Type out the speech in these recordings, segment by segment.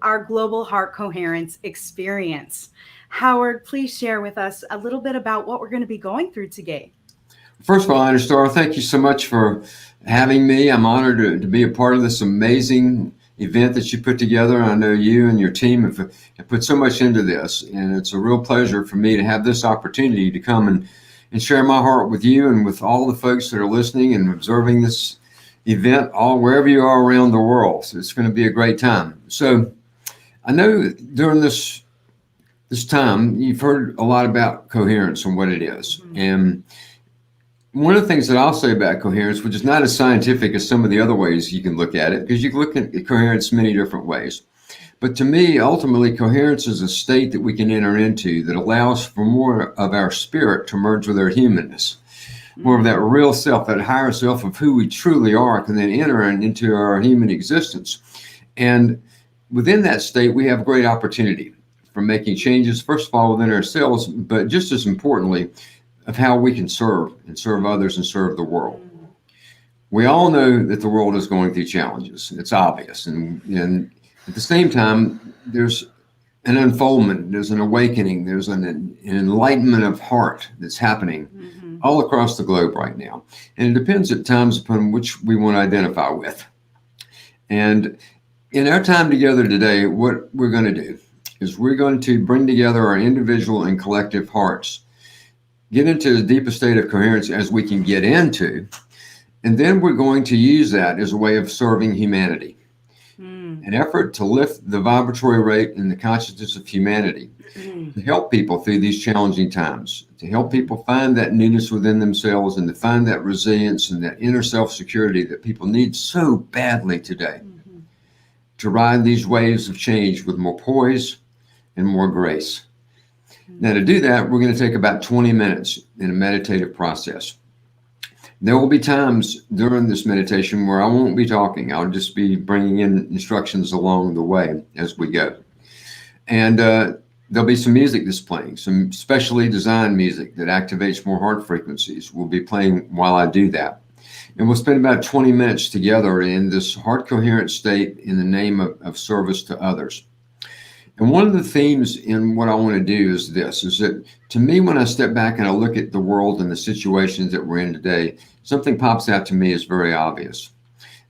our Global Heart Coherence Experience. Howard, please share with us a little bit about what we're going to be going through today. First of all, Anistara, thank you so much for having me. I'm honored to be a part of this amazing event that you put together. I know you and your team have put so much into this, and it's a real pleasure for me to have this opportunity to come and share my heart with you and with all the folks that are listening and observing this event all wherever you are around the world. So it's going to be a great time. So I know during this time you've heard a lot about coherence and what it is. And one of the things that I'll say about coherence, which is not as scientific as some of the other ways you can look at it, because you can look at coherence many different ways. But to me, ultimately, coherence is a state that we can enter into that allows for more of our spirit to merge with our humanness. More of that real self, that higher self of who we truly are, can then enter into our human existence. And within that state, we have great opportunity for making changes, first of all, within ourselves, but just as importantly, of how we can serve and serve others and serve the world. We all know that the world is going through challenges. It's obvious. And at the same time, there's an unfoldment, there's an awakening, there's an enlightenment of heart that's happening all across the globe right now. And it depends at times upon which we want to identify with. And in our time together today, what we're going to do is we're going to bring together our individual and collective hearts, get into the deepest state of coherence as we can get into, and then we're going to use that as a way of serving humanity. An effort to lift the vibratory rate in the consciousness of humanity, to help people through these challenging times, to help people find that newness within themselves and to find that resilience and that inner self-security that people need so badly today, to ride these waves of change with more poise and more grace. Now, to do that, we're going to take about 20 minutes in a meditative process. There will be times during this meditation where I won't be talking. I'll just be bringing in instructions along the way as we go. And there'll be some music that's playing, some specially designed music that activates more heart frequencies. Will be playing while I do that. And we'll spend about 20 minutes together in this heart coherent state in the name of service to others. And one of the themes in what I want to do is this, is that to me, when I step back and I look at the world and the situations that we're in today, something pops out to me as very obvious,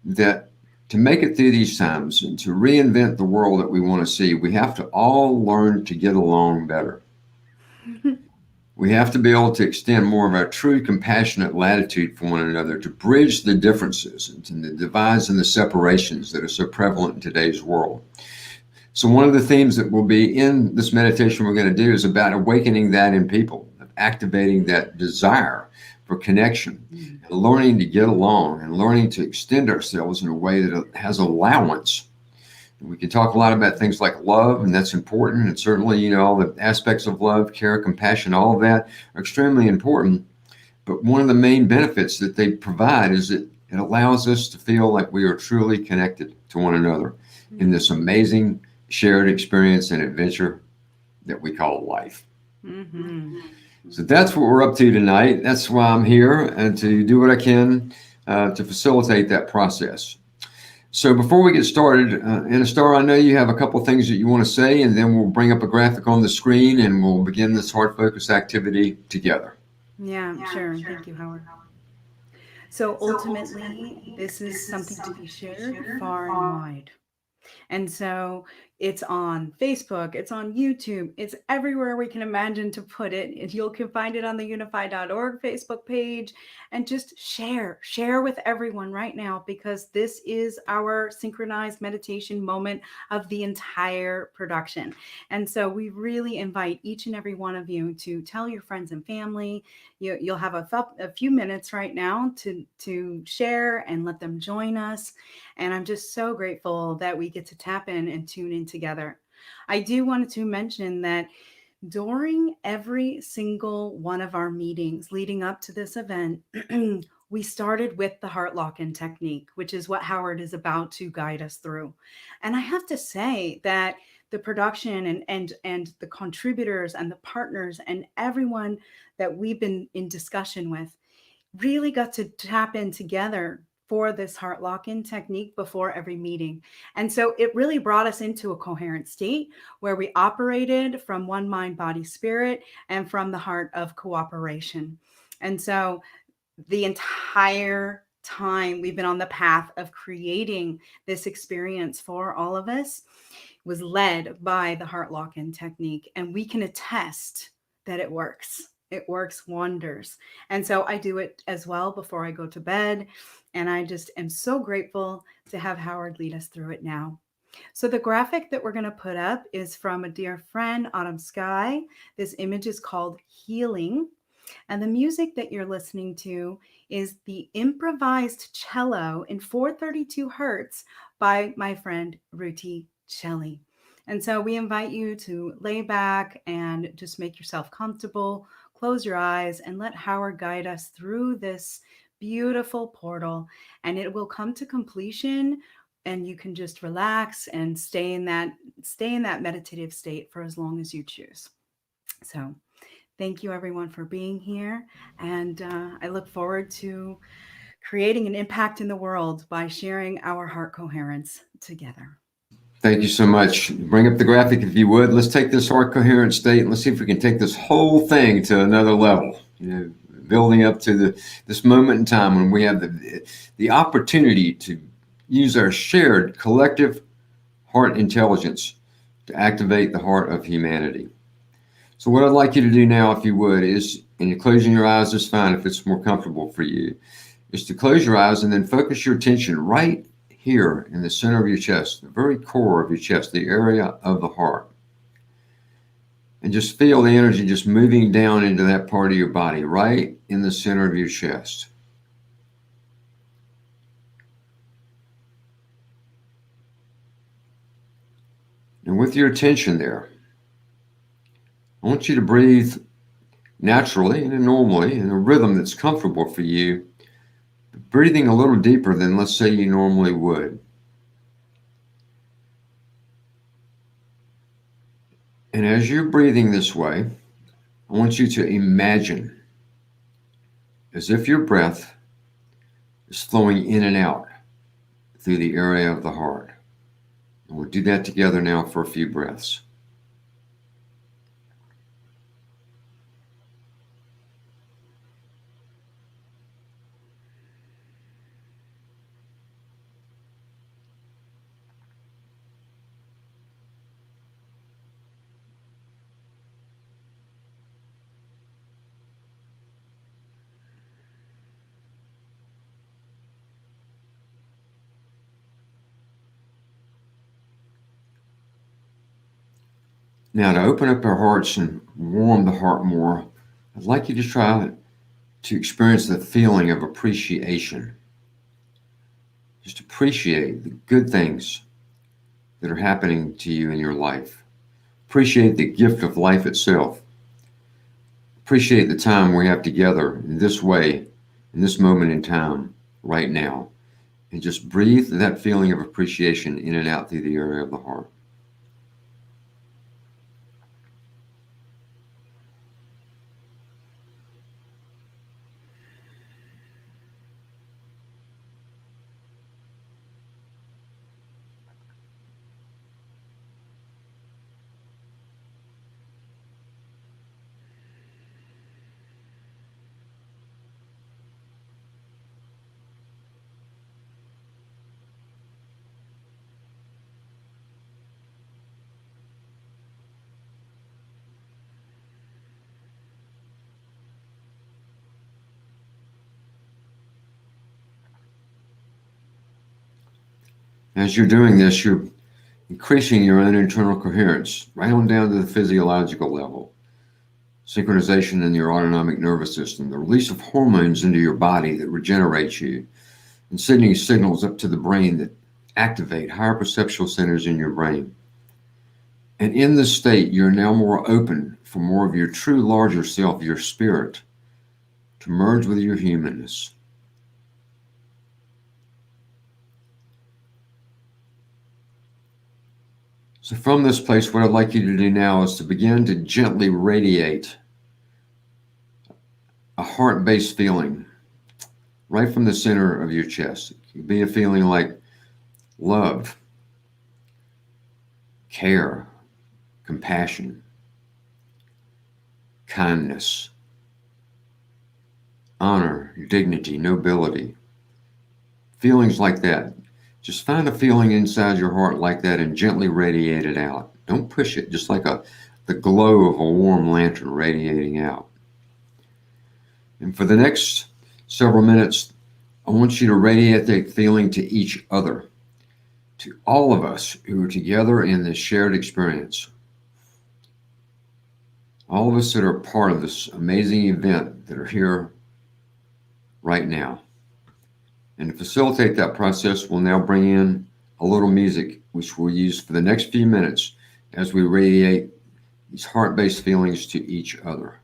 that to make it through these times and to reinvent the world that we want to see, we have to all learn to get along better. We have to be able to extend more of our true compassionate latitude for one another, to bridge the differences and the divides and the separations that are so prevalent in today's world. So one of the themes that will be in this meditation we're going to do is about awakening that in people, activating that desire for connection, and learning to get along and learning to extend ourselves in a way that has allowance. And we can talk a lot about things like love, and that's important. And certainly, all the aspects of love, care, compassion, all of that are extremely important. But one of the main benefits that they provide is that it allows us to feel like we are truly connected to one another in this amazing shared experience and adventure that we call life. So that's what we're up to tonight. That's why I'm here, and to do what I can to facilitate that process. So before we get started, Anistara, I know you have a couple things that you want to say, and then we'll bring up a graphic on the screen and we'll begin this heart focus activity together. Yeah, sure. Thank you, Howard. So ultimately, this is something to be shared far and wide. And so it's on Facebook, it's on YouTube, it's everywhere we can imagine to put it. You can find it on the unify.org Facebook page, and just share with everyone right now, because this is our synchronized meditation moment of the entire production. And so we really invite each and every one of you to tell your friends and family. You'll have a few minutes right now to share and let them join us. And I'm just so grateful that we get to tap in and tune in together. I do want to mention that during every single one of our meetings leading up to this event, we started with the heart lock-in technique, which is what Howard is about to guide us through. And I have to say that the production and the contributors and the partners and everyone that we've been in discussion with really got to tap in together for this heart lock-in technique before every meeting. And so it really brought us into a coherent state where we operated from one mind, body, spirit, and from the heart of cooperation. And so the entire time we've been on the path of creating this experience for all of us was led by the heart lock-in technique. And we can attest that it works. It works wonders. And so I do it as well before I go to bed. And I just am so grateful to have Howard lead us through it now. So the graphic that we're going to put up is from a dear friend, Autumn Sky. This image is called Healing. And the music that you're listening to is the improvised cello in 432 hertz by my friend Ruti Shelley. And so we invite you to lay back and just make yourself comfortable, close your eyes, and let Howard guide us through this beautiful portal. And it will come to completion, and you can just relax and stay in that meditative state for as long as you choose. So thank you, everyone, for being here. And I look forward to creating an impact in the world by sharing our heart coherence together. Thank you so much. Bring up the graphic if you would. Let's take this heart coherent state and let's see if we can take this whole thing to another level. Building up to this moment in time when we have the opportunity to use our shared collective heart intelligence to activate the heart of humanity. So what I'd like you to do now, if you would, is, and you're closing your eyes is fine if it's more comfortable for you, is to close your eyes and then focus your attention right here in the center of your chest, the very core of your chest, the area of the heart. And just feel the energy just moving down into that part of your body, right in the center of your chest. And with your attention there, I want you to breathe naturally and normally in a rhythm that's comfortable for you, breathing a little deeper than, let's say, you normally would. And as you're breathing this way, I want you to imagine as if your breath is flowing in and out through the area of the heart. And we'll do that together now for a few breaths. Now, to open up our hearts and warm the heart more, I'd like you to try to experience the feeling of appreciation. Just appreciate the good things that are happening to you in your life. Appreciate the gift of life itself. Appreciate the time we have together in this way, in this moment in time, right now. And just breathe that feeling of appreciation in and out through the area of the heart. As you're doing this, you're increasing your own internal coherence right on down to the physiological level. Synchronization in your autonomic nervous system, the release of hormones into your body that regenerate you, and sending signals up to the brain that activate higher perceptual centers in your brain. And in this state, you're now more open for more of your true larger self, your spirit, to merge with your humanness. So from this place, what I'd like you to do now is to begin to gently radiate a heart-based feeling, right from the center of your chest. It could be a feeling like love, care, compassion, kindness, honor, dignity, nobility. Feelings like that. Just find a feeling inside your heart like that and gently radiate it out. Don't push it, just like the glow of a warm lantern radiating out. And for the next several minutes, I want you to radiate that feeling to each other, to all of us who are together in this shared experience. All of us that are part of this amazing event that are here right now. And to facilitate that process, we'll now bring in a little music, which we'll use for the next few minutes as we radiate these heart-based feelings to each other.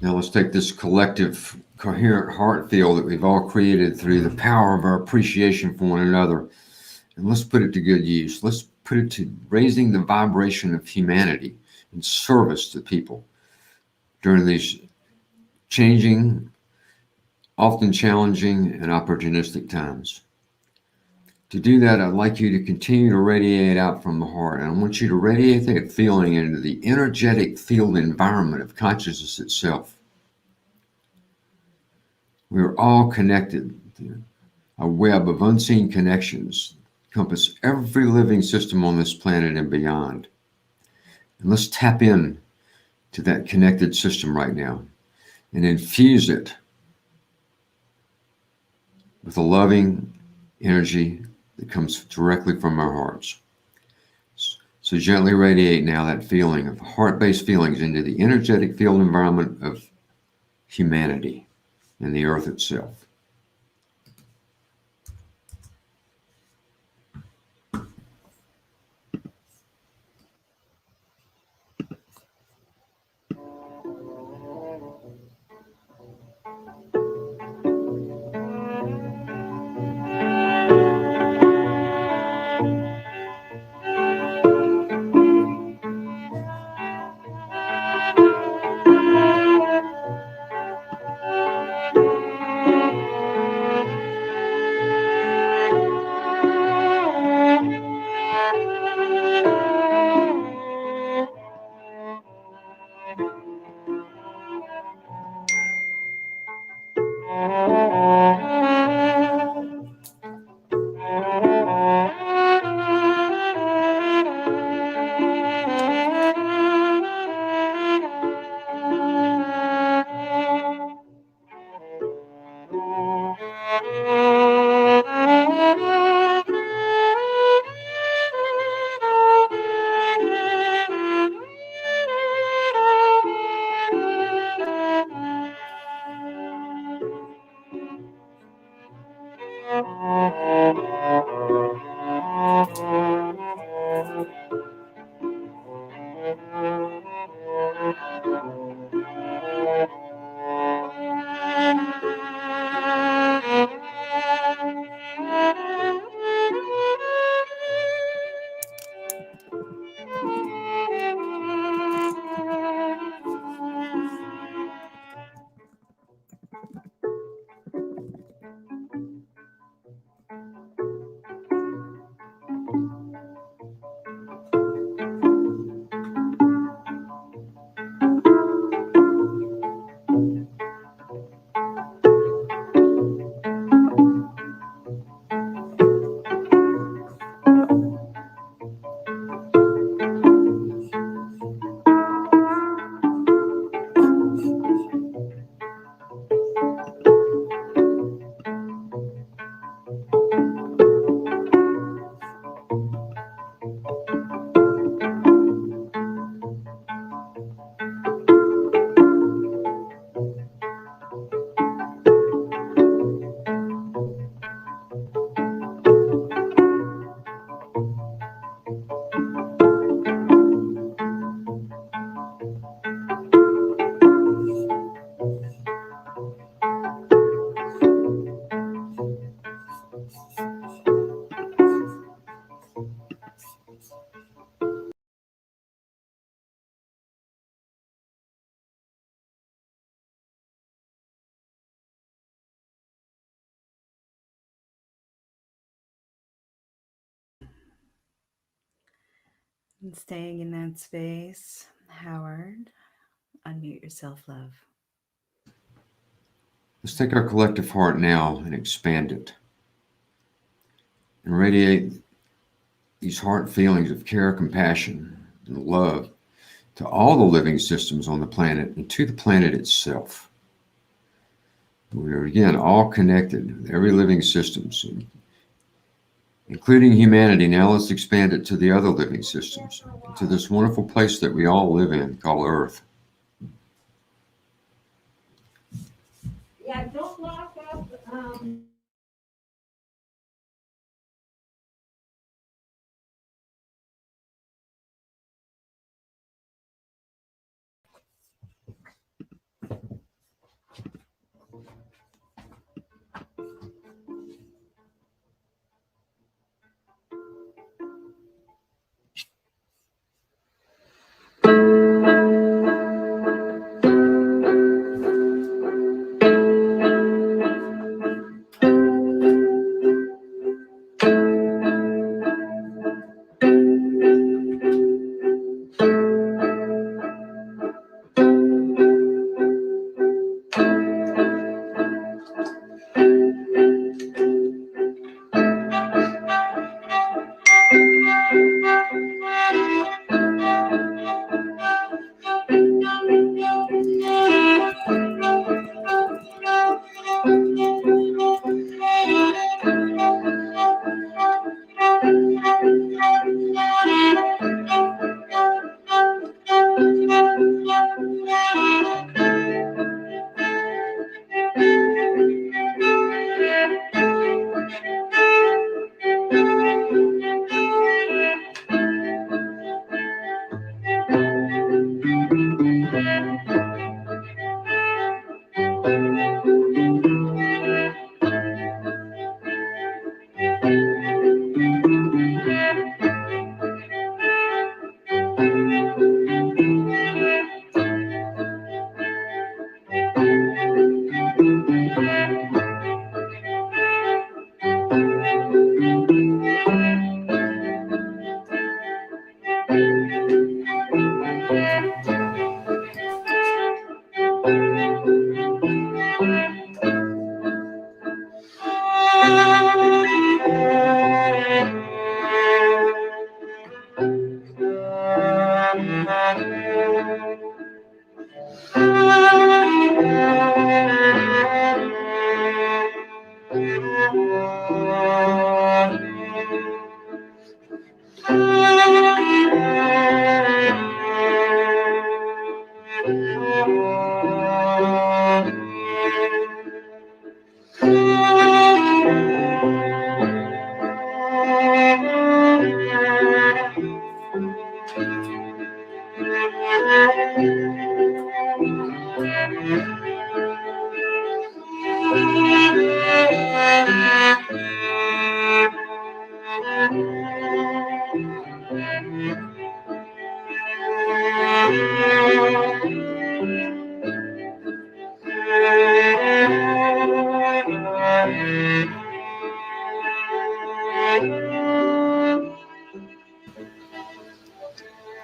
Now let's take this collective, coherent heart field that we've all created through the power of our appreciation for one another, and let's put it to good use. Let's put it to raising the vibration of humanity in service to people during these changing, often challenging, and opportunistic times. To do that, I'd like you to continue to radiate out from the heart. And I want you to radiate that feeling into the energetic field environment of consciousness itself. We're all connected. A web of unseen connections encompass every living system on this planet and beyond. And let's tap in to that connected system right now and infuse it with a loving energy that comes directly from our hearts. So gently radiate now that feeling of heart-based feelings into the energetic field environment of humanity and the earth itself. And staying in that space, Howard, unmute yourself, love. Let's take our collective heart now and expand it and radiate these heart feelings of care, compassion, and love to all the living systems on the planet and to the planet itself. We are, again, all connected with every living system, including humanity. Now let's expand it to the other living systems, to this wonderful place that we all live in called Earth. Yeah, don't lock up.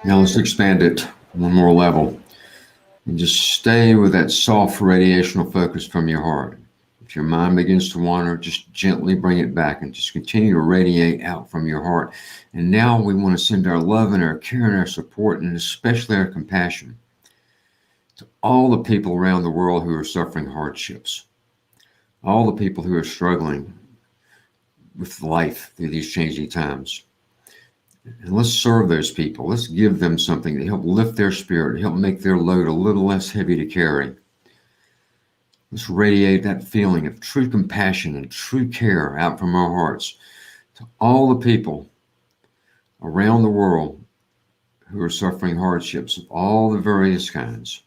Now let's expand it one more level and just stay with that soft radiational focus from your heart. If your mind begins to wander, just gently bring it back and just continue to radiate out from your heart. And now we want to send our love and our care and our support, and especially our compassion, to all the people around the world who are suffering hardships, all the people who are struggling with life through these changing times. And let's serve those people. Let's give them something to help lift their spirit, to help make their load a little less heavy to carry. Let's radiate that feeling of true compassion and true care out from our hearts to all the people around the world who are suffering hardships of all the various kinds.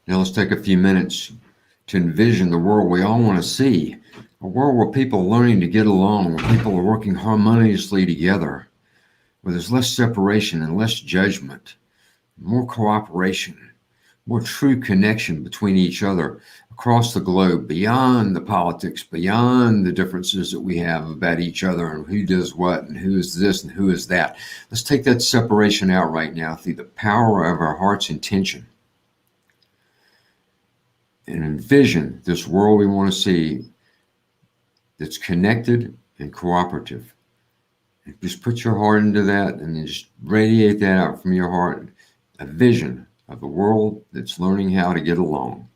Now let's take a few minutes to envision the world we all want to see, a world where people are learning to get along, where people are working harmoniously together, where there's less separation and less judgment, more cooperation, more true connection between each other across the globe, beyond the politics, beyond the differences that we have about each other and who does what and who is this and who is that. Let's take that separation out right now through the power of our heart's intention. And envision this world we want to see that's connected and cooperative. And just put your heart into that and then just radiate that out from your heart. A vision of a world that's learning how to get along.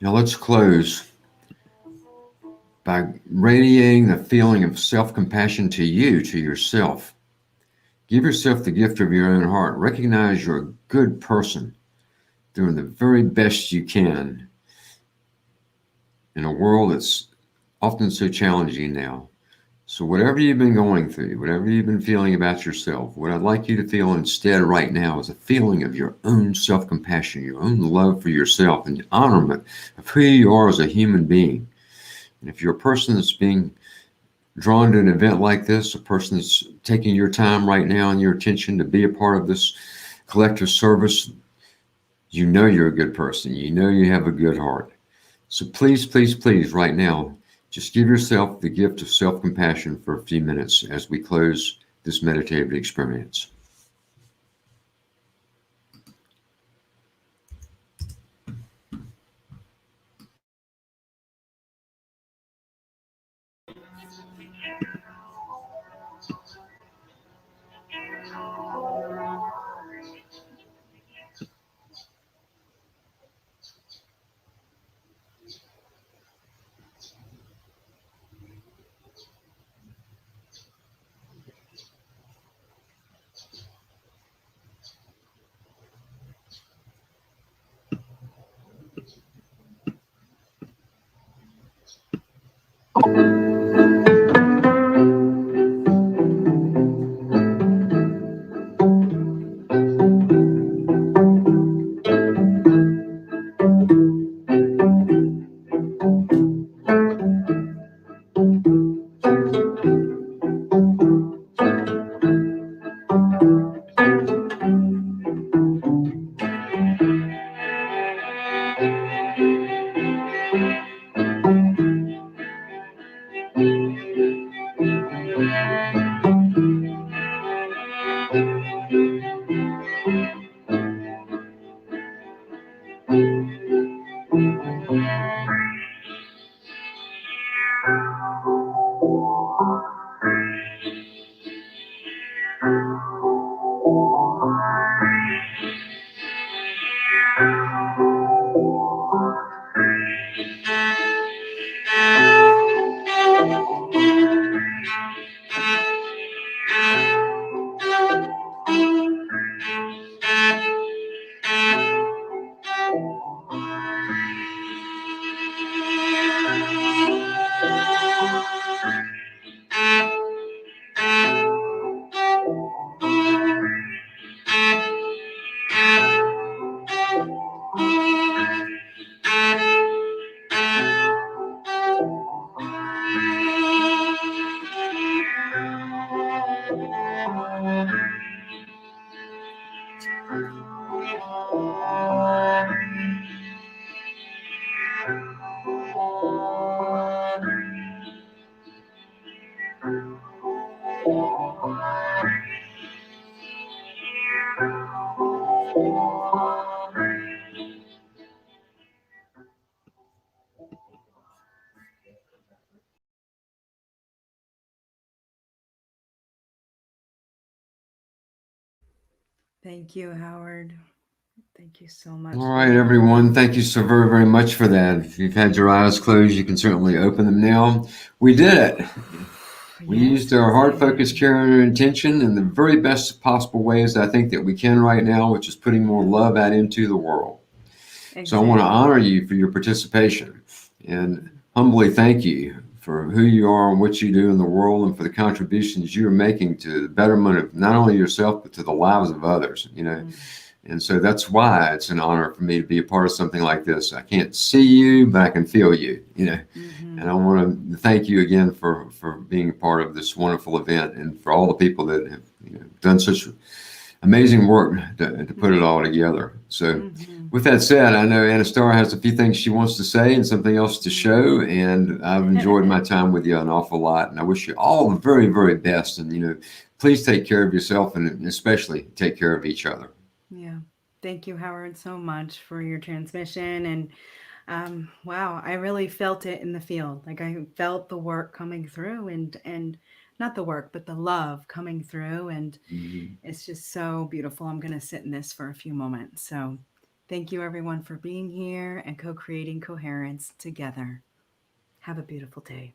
Now let's close by radiating the feeling of self-compassion to you, to yourself. Give yourself the gift of your own heart. Recognize you're a good person, doing the very best you can in a world that's often so challenging now. So whatever you've been going through, whatever you've been feeling about yourself, what I'd like you to feel instead right now is a feeling of your own self-compassion, your own love for yourself, and honorment of who you are as a human being. And if you're a person that's being drawn to an event like this, a person that's taking your time right now and your attention to be a part of this collective service, you know you're a good person. You know you have a good heart. So please, please, please, right now, just give yourself the gift of self-compassion for a few minutes as we close this meditative experience. Thank you, Howard. Thank you so much All for right, being everyone. Thank you so very, very much for that. If you've had your eyes closed, you can certainly open them now. We did it. We Yes, used we our heart focus, did. care, and intention in the very best possible ways I think that we can right now, which is putting more love out into the world. So I want to Exactly. honor you for your participation and Mhm. humbly thank you for who you are and what you do in the world and for the contributions you are making to the betterment of not only yourself, but to the lives of others, you know. Mm. And so that's why it's an honor for me to be a part of something like this. I can't see you, but I can feel you, you know. And I Mhm. want to thank you again for being a part of this wonderful event and for all the people that have done such amazing work to put it all together. So, Mhm. with that said, I know Anistara has a few things she wants to say and something else to show, and I've enjoyed my time with you an awful lot. And I wish you all the very, very best. And please take care of yourself, and especially take care of each other. Yeah. Thank you, Howard, so much for your transmission. And wow, I really felt it in the field. Like I felt the work coming through, and not the work, but the love coming through. And Mhm. it's just so beautiful. I'm going to sit in this for a few moments. So thank you, everyone, for being here and co creating coherence together. Have a beautiful day.